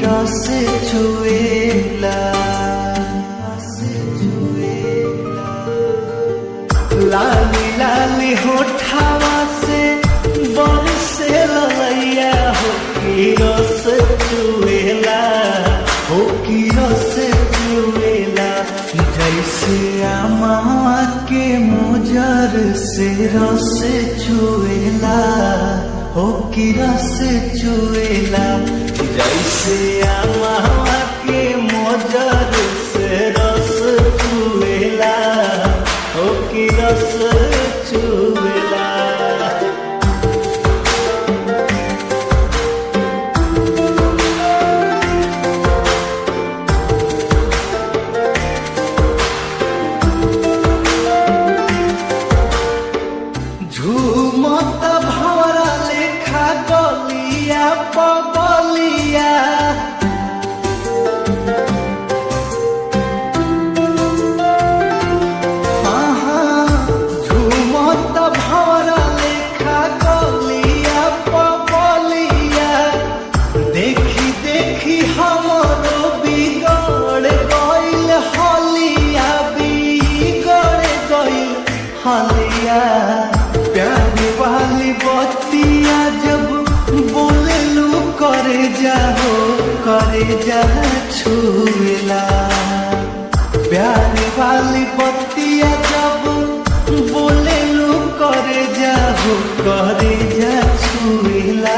रस छुएला लाली लाली होठावा से बरसे ललैया हो की रस छुएला हो की रस छुएला जैसे आमा के मुजर से रस छुएला हो की रस छुएला जैसे आमा के मुजर से रस छुएला हो की रस छुएला। झूमत भवरा लेखा गलिया पगलिया झूमत भवरा लेखा गलिया पगलिया देखी देखी हमरो बिगड़ गइल हलिया बिगड़ गइल हलिया प्यार वाली बतिया जब बोले लू करे जाओ करे जा छुएला प्यार वाली बतिया जब बोले लू करे जाओ करे जा छुएला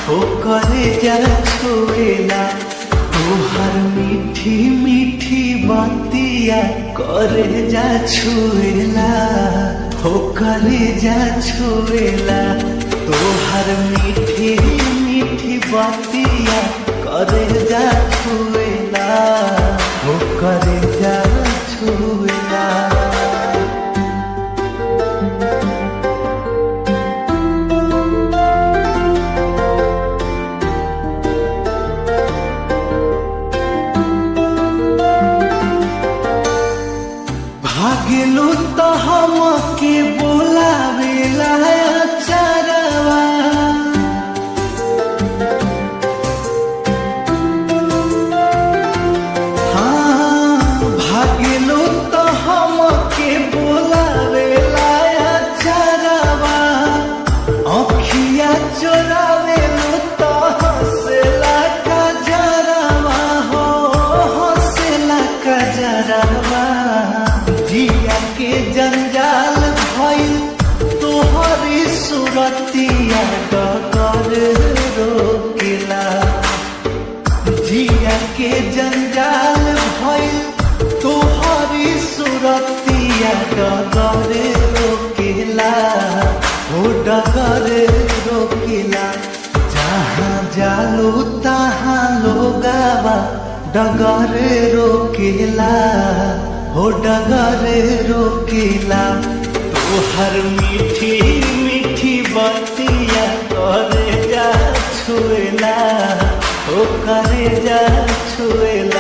हो करे जा छुएला तोहर मीठी मीठी बतिया करे जा छुएला हो करे जा छुएला तोहर मीठी मीठी बतिया करे जा छुएला हो करे जा छुएला। भागलू तो हम के बोलावेला चरवा हाँ भागलू तो हम के बोलावेला चरवा अखिया चोरावेलू तो हंसेला का जरवा हो हंसेला का जरवा जिया के जंजाल भइल तोहरी सुरतिया डगर रोकेला जिया के जंजाल भइल तोहरी सुरतिया डगर रोकेला हो डगर रोकेला जहाँ जालू तहाँ लोगावा डगर रोकेला हो डगर रोकेला तोहर मीठी मीठी बतिया करे जा छुएला हो करे जा छुएला।